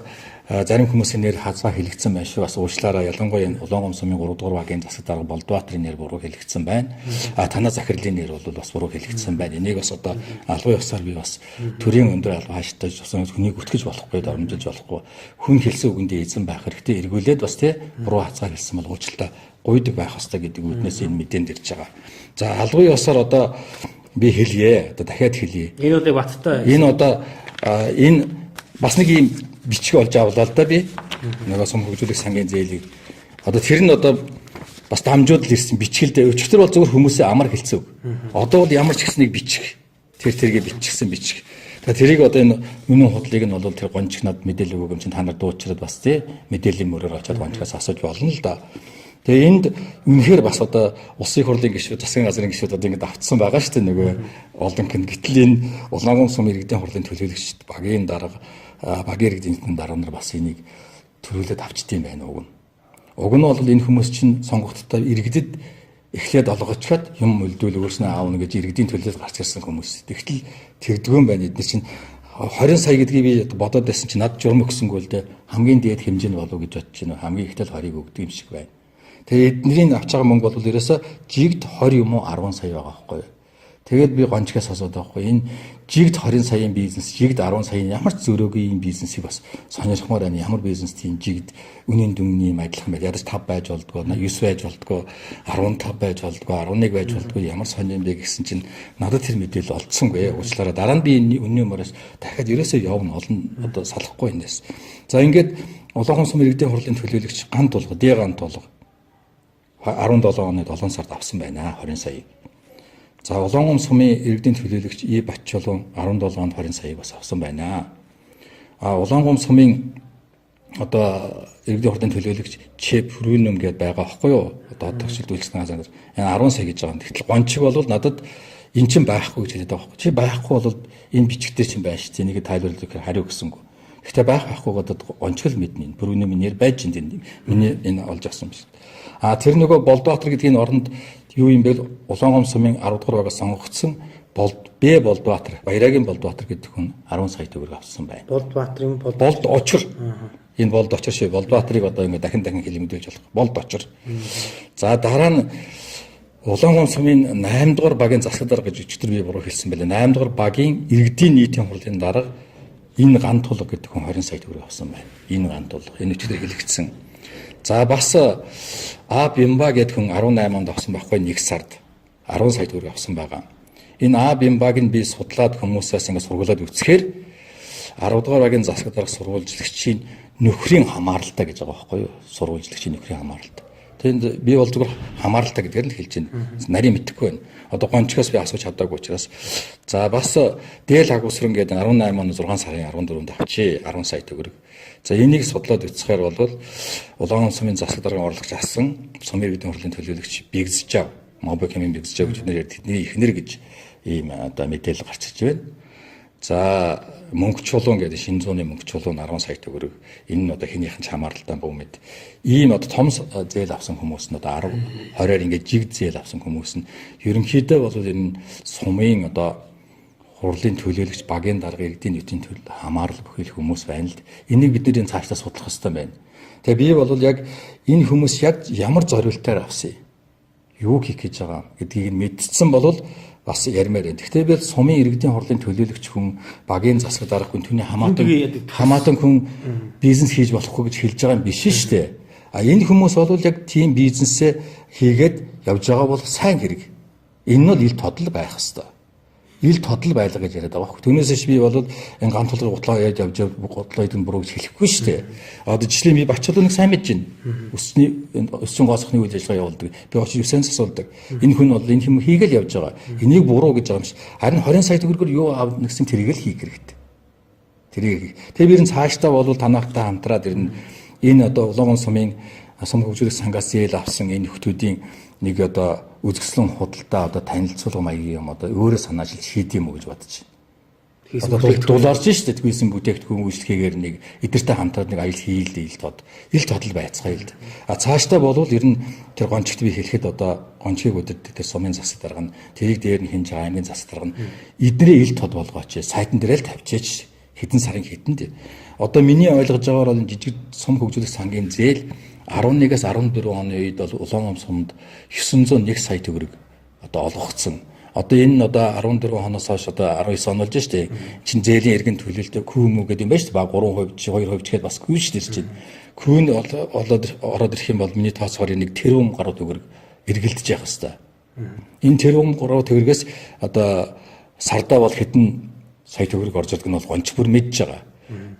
зарим хүмүүсийн нэр хазаа хэлэгдсэн байна шүү. Бас уучлаарай. Ялангуяа энэ Улаангом сумын 3 дугаар багийн засаг дарга Болдбаатарын нэр буруу хэлэгдсэн байна. Танаа захирлын нэр бол бас буруу хэлэгдсэн байна. Энийг бас одоо албан ёсоор би бас төрийн өндөр албан хааштай хүнийг үтгэж болохгүй, дормжилж болохгүй. Хүн хэлсэн үгэндээ эзэн байх хэрэгтэй. Эргүүлээд бас тий буруу хазаа хэлсэн бол уучлаа гуйдаг байх хэрэгтэй гэдэг үднээс энэ мэдээнд ирж байгаа. За албан ёсоор одоо би хэлье. Одоо дахиад хэлье. Энэ удаа баттай. Энэ одоо энэ бас нэг юм бичиг олж авлаа л да би. Нөгөө сум хөгжүүлэх сангийн зээлийг. Одоо тэр нь одоо бас дамжууд л ирсэн бичгэлдээ. Өчигдөр бол зөвхөн хүмүүсээ амар хэлсэн үг. Одоо бол ямар ч гэснийг бичих. Тэргээ биччихсэн бичиг. Тэгэхээр тэрийг одоо энэ үнэн худлыг нь бол тэр гончиг над мэдээлэл өгөөм чинь та нар дуучраад бас тий мэдээллийн мөрөөр очиад гончгоос асууж болно л да. Тэгээ энд үнэхээр бас одоо улсын хурлын гишүүд, засгийн газрын гишүүд одоо ингэж автсан байгаа шүү дээ нөгөө олонх нь. Гэтэл энэ Улаангом сумын иргэдийн хурлын төлөөлөгчд багийн дарга багийн иргэдийн дарга нар бас энийг төрүүлээд авчдсан байна уг нь. Уг нь бол энэ хүмүүс чинь сонгогдтоо иргэдэд эхлээд олгочоод юм үлдвэл өөрснөө аавна гэж иргэдийн төлөөлөл гарч ирсэн хүмүүс. Тэгтэл тэгдгүүн байна. Эдгээр чинь 20 сая гэдгийг би бодоод байсан чинь над журам өгсөнгөө л дээ хамгийн дээд хэмжээ нь болов гэж бодож байна. Хамгийн ихтэл 20-ыг өгдөг юм шиг байна. Тэгээд эднэрийн авч байгаа мөнгө бол ерөөсө жигд 20 юм уу 10 сая байгаа байхгүй юу. Тэгээд би гончгоос асуудаг байхгүй. Энэ жигд 20 саяын бизнес, жигд 10 саяын ямар ч зөрөөгийн бизнесийг бас сонирхмоор байна. Ямар бизнес тийм жигд үнийн дүнгийн юм адилхан байл. Ядаж 5 байж болдгоо, 9 байж болдгоо, 15 байж болдгоо, 11 байж болдгоо ямар сонирм бэ гэсэн чинь надад тэр мэдээлэл олдсонгүй. Уучлаарай. Дараа нь би энэ үнийн мөрөөс дахиад ерөөсөө явна олон одоо салахгүй энэс. За ингээд Улаангом сумын иргэдийн хурлын төлөөлөгч гант тулга, гант тулга 17 оны 7 сард авсан байна 20 сая. За Улаангом сумын иргэдийн төлөөлөгч И Батчулуун 17 онд 20 саяыг бас авсан байна. Улаангом сумын одоо иргэдийн хурлын төлөөлөгч Чеп Хүрүүнэм гэдээ байгаа байхгүй юу? Одоо төгсөлт үйлчлэгчийн газар энэ 10 сая гэж байгаа. Тэгтэл гончиг бол надад эн чинь байхгүй гэж хэлээд байгаа байхгүй. Чи байхгүй бол энэ бичгтэр чинь байна шүү. Энийг тайлбарлах хариу өгсөнгөө. Гэхдээ байхгүй гадад гончгол мэднэ. Бүрүүнэм нэр байж энэ миний энэ олж авсан биш. Тэр нөгөө Болдбаатар гэдгийн оронд юу юм бэ? Улаангом сумын 10 дугаар багаас сонгогдсон Болдбаатар, Баярагийн Болдбаатар гэдэг хүн 10 сая төгрөг авсан байна. Болдбаатарын Болд очор. Энэ болд очор шиг Болдбаатарыг одоо ингэ дахин хэлмэдүүлж болох. Болд очор. За дараа нь Улаангом сумын 8 дугаар багийн засаг дарга гэж өчтөр би буруу хэлсэн байлаа. 8 дугаар багийн иргэдийн нийтийн хурлын дарга энэ гант тулга гэдэг хүн 20 сая төгрөг авсан байна. Энэ гант тулга. Энэ өчтөр хэлэгдсэн. За бас А Бимба гэдэг хүн 18 онд авсан байхгүй 1 сард 10 сая төгрөг авсан байгаа. Энэ А Бимбаг нь би судлаад хүмүүсээс ингэ сургуулаад үзэхээр 10 дугаар багийн засаг дарга сургуульчлагчийн нөхрийн хамааралтай гэж байгаа байхгүй юу? Сургуульчлагчийн нөхрийн хамааралтай. Тэнд би бол зүгээр хамааралтай гэдгээр нь хэлж байна. Нарийн мэдэхгүй байна. Одоо гончгоос би асууж чадаагүй учраас за бас Дээл Агуусран гэдэг 18 оны 6 сарын 14-нд авчи 10 сая төгрөг. За энийг судлаад үзэхээр бол Улаангом сумын засаг даргын орлогч асан сумын иргэдийн хурлын төлөөлөгч Бигзжав, Мобик хэмээн Бигзжав гэж нэр тэдний эхнэр гэж ийм одоо мэдээлэл гарч ирж байна. За мөнгө чулуун гэдэг шинэ зууны мөнгө чулуун 10 сая төгрөг. Энэ нь одоо хинийхэн ч хамааралтай бүүмэд. Ийм одоо том зээл авсан хүмүүс нь одоо 10-20-аар ингээд жиг зээл авсан хүмүүс нь ерөнхийдөө бол энэ сумын одоо хурлын төлөөлөгч багийн дарга иргэдийн нийтийн төлөв хамаарал бүхэл хүмүүс байна л. Энийг бид нэр цаашдаа судлах хэрэгтэй байна. Тэгээ би бол яг энэ хүмүүс яг ямар зорилтоор авсан юу хийх гэж байгаа гэдгийг мэдсэн бол бас ярмаар байна. Гэхдээ би сумын иргэдийн хурлын төлөөлөгч хүн багийн засаг дарга хүн түүний хамаатан хүн бизнес хийж болохгүй гэж хэлж байгаа юм биш шүү дээ. Энэ хүмүүс бол яг тийм бизнесээ хийгээд явж байгаа бол сайн хэрэг. Энэ нь ил тодл байх хэвээр. Ил тодл байлга гэж яриад байгаа. Түүнээс би бол энэ ганц толгой гутлаа яаж явж гутлаа идэн буруу гэж хэлэхгүй шүү дээ. Одоо жишээ нь би Бачулууныг сайн мэдэж байна. Өссөн гоосхны үйл ажиллагаа явуулдаг. Би очиж өсөнс асуулдаг. Энэ хүн бол энэ хэм хийгээл явж байгаа. Энийг буруу гэж байгаа юм шиг. Харин 20 сая төгрөгөөр юу аав нэгсэн тэрийг л хийх хэрэгтэй. Тэрийг. Тэгээ би энэ цаашдаа бол танахтай хамтраад ирнэ. Энэ одоо Улаангом сумын сум хөгжүүлэх сангаас зээл авсан энэ нөхдүүдийн нэг одоо үзэсгэлэн худалдаа одоо танилцуулга маягийн юм одоо өөрөө санаачилж хийдэм үү гэж бодож байна. Одоо дулаарч шүү дээ тэгвэсэн бүтээгдэхүүн үйлчлэгээр нэг эдэртэй хамтраад нэг аял хийлдэ ил тодл байцгаа ил. Цаашдаа болвол ер нь тэр гончигт би хэлэхэд одоо гончгийг өдөрт тэр сумын засаг дарга нь тэрийг дээр нь хинж байгаа аймгийн засаг дарга нь эднэрээ ил тод болгооч сайтан дээрээ л тавьчаач хэдэн сарын хэдэнд. Одоо миний ойлгож байгаагаар бол жижиг сум хөгжүүлэх сангийн зээл 11-аас 14 оны үед бол Улаан сумд 901 сая төгрөг одоо олгогдсон. Одоо энэ нь одоо 14 хоноос хойш одоо 19 он болж штэ. Чин зээлийн иргэн төлөлтөд күүм үү гэдэг юм байна штэ. Баг 3%, 2% гэхэд бас күү штэ ирж байна. Күүн ороод ирэх юм бол миний тооцоогоор нэг тэрбум гаруй төгрөг эргэлдэж явах хэвээр. Энэ тэрбум гаруй төгрөгөөс одоо сардаа бол хэдэн сая төгрөг орж ирдэг нь бол гонч бүр мэдж байгаа.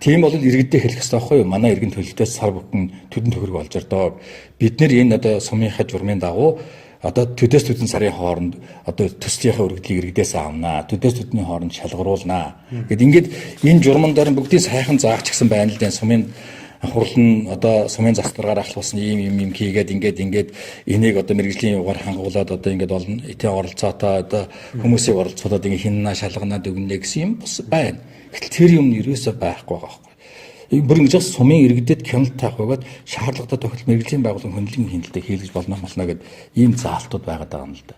Тийм бол иргэдээ хэлэх хэрэгтэй байхгүй юу? Манай иргэн төлөлтөөс сар бүхэн төдөн төгрөг олж ирдэг. Бид нэр энэ одоо сумынхаа журмын дагуу одоо төдөөс төдөн сарын хооронд одоо төслийнхээ өргөдлийг иргэдээс авнаа. Төдөөс төдний хооронд шалгаруулнаа. Гэт ингээд энэ журман дээр бүгдийн сайхан заагч гисэн байна л дээ. Сумын хурал нь одоо сумын засаг даргаар ахлуулсан ийм хийгээд ингээд энийг одоо мэрэгжлийн югаар хангуулад одоо ингээд болно. Эдийн оролцоотой одоо хүмүүсийг оролцуулаад ингээд хиннаа шалганаад өгнө гэсэн юм бас байна. Гэтэл тэр юм нь ерөөсөө байхгүй байгаа байхгүй. Бүр ингэж сумын иргэдэд хяналт таах байгаад шаардлагатай тохиолдолд мэрэгжлийн байгууллагын хөндлөн хяналтыг хийлгэж болно гэд ийм заалтууд байгаад байгаа юм л да.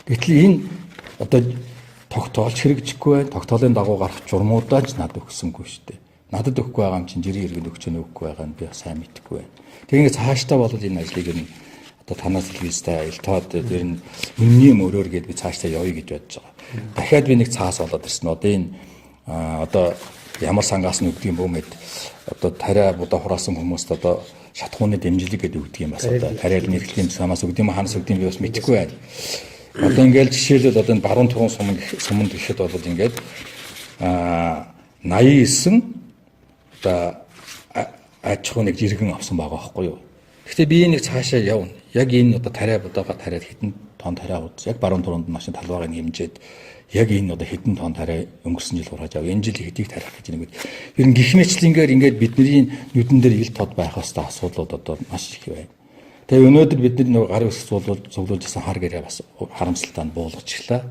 Гэтэл энэ одоо тогтоолч хэрэгжихгүй байна. Тогтоолын дагуу гарах журмуудаа ч надад өгсөнгүй шүү дээ. Надад өгөхгүй байгаа юм чинь жирийн иргэд өгч өгөхгүй байгаа нь би сайн мэдэхгүй байна. Тэгээд цаашдаа бол энэ ажлыг нь одоо танаас хэлвэстэй илтоод ер нь үнний мөрөөр гээд би цаашдаа явъя гэж бодож байгаа. Дахиад би нэг цаас болоод ирсэн. Одоо энэ одоо ямар сангаас нь өгдөг юм бөө мэд одоо тариа будаа хураасан хүмүүст одоо шатхууны дэмжлэг гэдэг өгдөг юм бас одоо тариал нэрхлийн самаас өгдөг юм ханаас өгдөг юм би бас мэдэхгүй байна. Одоо ингээл жишээлбэл одоо баруун тургун суманд гэхэд бол ингээд 89 одоо аж ахуй нэг жиргэн авсан байгаа байхгүй юу. Гэхдээ би нэг цаашаа явна. Яг энэ одоо тариа будаага тариад хитэн тон тариа удаа яг баруун тургунд машин талбайг хэмжээд яг энэ одоо хэдэн тонн тариа өнгөрсөн жил ургаж аваа. Энэ жил хэдийг тарих гэж нэг. Ер нь гих мэтлэнгээр ингээд бидний нүдэн дээр ил тод байх хэвээр асуудлууд одоо маш их байна. Тэгээ өнөөдөр бид нэг гарын үсэг цуглуулжсэн хар гэрээ бас харамсалтай буулгачлаа.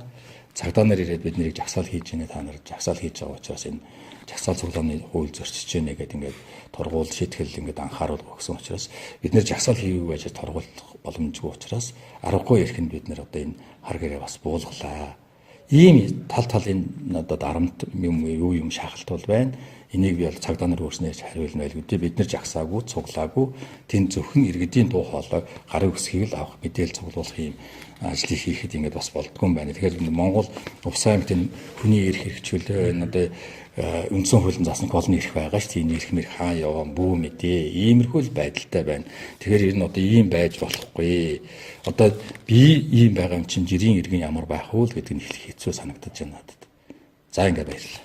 Цагдаа нар ирээд бид нарыг жагсаал хийж гинэ та нар жагсаал хийж байгаа учраас энэ жагсаал цуглааны хууль зөрчиж гинэ гэдэг ингээд тургуул шийтгэл ингээд анхааруулга өгсөн учраас бид нэр жагсаал хийвгүй байж тургуулах боломжгүй учраас аргагүй ярих нь бид нар одоо энэ хар гэрээ бас буулгалаа. Ийм талын одоо дарамт юм шахалт бол байна. Энийг би бол цагдаа нар өөрснөө хариулна байл гэдэг. Бид нар жагсаагүй, цуглаагүй тэнд зөвхөн иргэдийн дуу хоолой гарын үсгийг л авах мэдээлэл цуглуулах юм ажлыг хийхэд ингээд бас болдгоо юм байна. Тэгэхээр Монгол Увс аймагт хүний эрх хэрэгжүүлээ энэ одоо үндсэн хуулийн засаг болно ирэх байгаа шүү дээ. Энэ ирэх мэр хаа яваа бүү мэдээ. Иймэрхүү л байдалтай байна. Тэгэхээр ер нь одоо ийм байж болохгүй. Одоо би ийм байгаа юм чинь жирийн иргэн ямар байх вэ гэдэг нь хэлэх хэцүү санагдаж байна надад. За ингээд баярлалаа.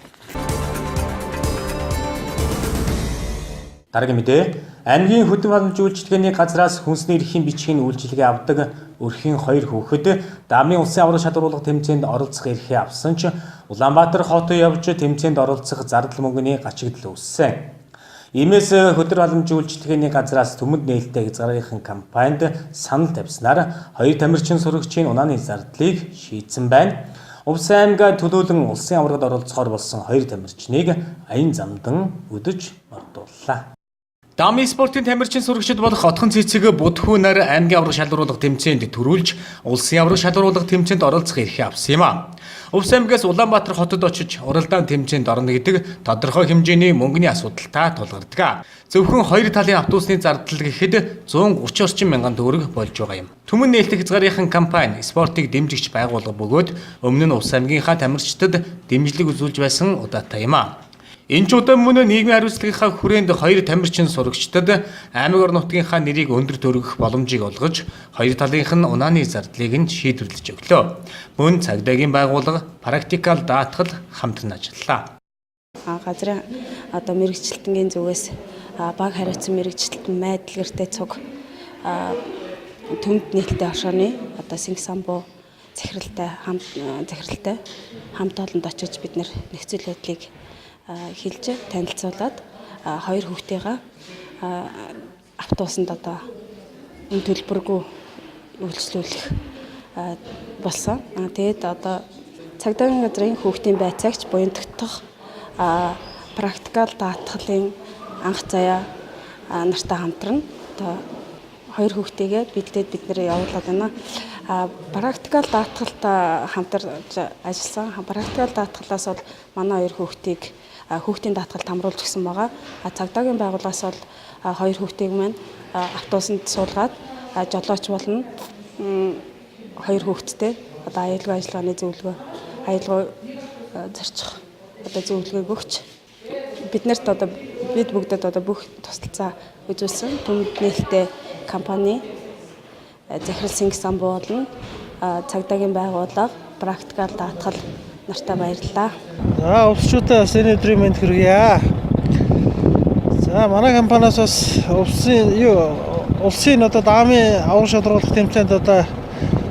Дараагийн мэдээ. Аймгийн хөдөө боломж үйлчилгээний газраас хүнсний эрхийн бичгийн үйлчилгээ авдаг өрхийн 2 хүүхэд Дамын улсын авраг шалгаруулга тэмцээнд оролцох эрхээ авсан ч Улаанбаатар хотод явж тэмцээнд оролцох зардал мөнгөний гачигдал үүссэн. Иймээс хөдөө боломж үйлчилгээний газраас төмөнд нээлттэй хязгаарынхан кампанид санал тавьснаар 2 тамирчин сурагчийн унааны зардлыг шийдсэн байна. Увс аймгаа төлөөлөн улсын аврагад оролцохоор болсон 2 тамирчныг аян замдан өдөж мордууллаа. Дамын спортын тамирчин сурагчид болох Отхон цэцэг Будхүү нар аймгийн авраг шалгаруулга тэмцээнд төрүүлж улсын авраг шалгаруулга тэмцээнд оролцох эрхээ авсан юм а. Увс аймгаас Улаанбаатар хотод очиж уралдаан тэмцээнд орно гэдэг тодорхой хэмжээний мөнгөний асуудалтай тулгардаг. Зөвхөн 2 талын автобусны зардал гэхэд 130 орчим мянган төгрөг болж байгаа юм. Төмөн нээлттэй хязгаарынхан кампани спортыг дэмжигч байгууллага бөгөөд өмнө нь Увс аймгийнхаа тамирчдад дэмжлэг үзүүлж байсан удаатай юм а. Энэ ч удаа мөн нийгмийн хариуцлагынхаа хүрээнд 2 тамирчин сурагчдад аймаг орон нутгийнхаа нэрийг өндөр төргөх боломжийг олгож 2 талынх нь унааны зардлыг нь шийдвэрлэж өглөө. Мөн цагдаагийн байгууллага практикал даатгал хамтран ажиллалаа. Газрын одоо мэрэгчлэлтэнгийн зүгээс баг хариуцсан мэрэгчлэлтэн майдалгэртэй цуг төмд нээлттэй оршооны одоо Синг самбуу захиралтай хамт олонд очиж бид нөхцөл байдлыг хэлж танилцуулаад 2 хүүхдийгээ автобусанд одоо үн төлбөргүй үйлчлүүлэх болсон. Тэгээд одоо цагдаагийн газрын хүүхдийн байцаагч буянтагдах практикал даатгалын анх заяа нартай хамтран одоо 2 хүүхдийгээ бид нэр явуулаад байна. Практикал даатгалд хамтарч ажилласан. Практикал даатгалаас бол манай 2 хүүхдийг хүүхдийн даатгалд хамруулж гисэн байгаа. Цагдаагийн байгууллагаас бол 2 хүүхдийг маань автобусанд суулгаад жолооч болно. 2 хүүхэдтэй одоо аюулгүй ажиллагааны зөвлөгөө зарчих одоо зөвлөгөөг өгч биднэрт одоо бид бүгдэд одоо бүх тусалцаа үзүүлсэн. Түнд нээлттэй компани захирал сан болон цагдаагийн байгууллага практикал даатгал нартай баярлалаа. За өвчтөдөө бас энэ өдрийн мэнд хүргье. За манай компаниас бас улсын одоо даамын аврал шалруулах тэмцээнд одоо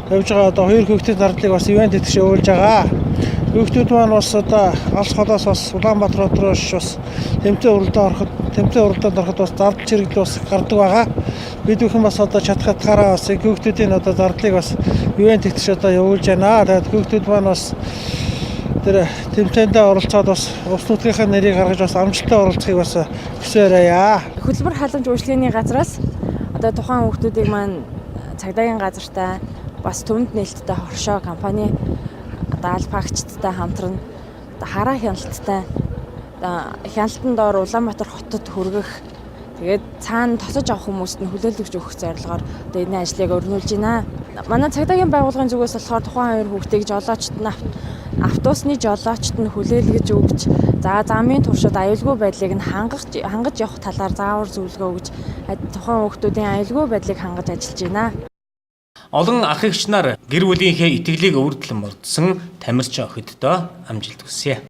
явж байгаа одоо 2 хүүхдийн зардлыг бас ивент итгэж явуулж байгаа. Хүүхдүүд маань бас одоо алс холоос бас Улаанбаатар руу бас тэмцээн уралдаанд ороход бас зардал чирэгдэл бас гардаг байгаа. Бид бүхэн бас одоо чадхатаараа бас хүүхдүүдийн одоо зардлыг бас ивент итгэж одоо явуулж байна. Тэгээд хүүхдүүд маань бас тэр тэмцээндээ оролцоод бас улс нутгийнхаа нэрийг гаргаж бас амжилттай оролцохыг бас хүсээрээ. Хөтөлбөр халамж үйлчлэгээний газраас одоо тухайн хүүхдүүдийг маань цагдаагийн газартай бас түмэнд нээлттэй хоршоо компани одоо албаагчдтай хамтран одоо хараа хяналттай хяналтын доор Улаанбаатар хотод хүргэх тэгээд цаана тосож авах хүмүүст нь хүлээлгэж өгөх зорилгоор одоо энэ ажлыг өрнүүлж байна. Манай цагдаагийн байгууллагын зүгээс болохоор тухайн 2 хүүхдийг жолоочд нь автобусны жолоочд нь хүлээлгэж өгч замын туршид аюулгүй байдлыг нь хангаж явах талаар заавар зөвлөгөө өгж тухайн хүүхдүүдийн аюулгүй байдлыг хангаж ажиллаж байна. Олон ах эгч нар гэр бүлийнхээ итгэлийг өвөрдлөн мөрдсөн тамирчин охиддоо амжилт хүсье.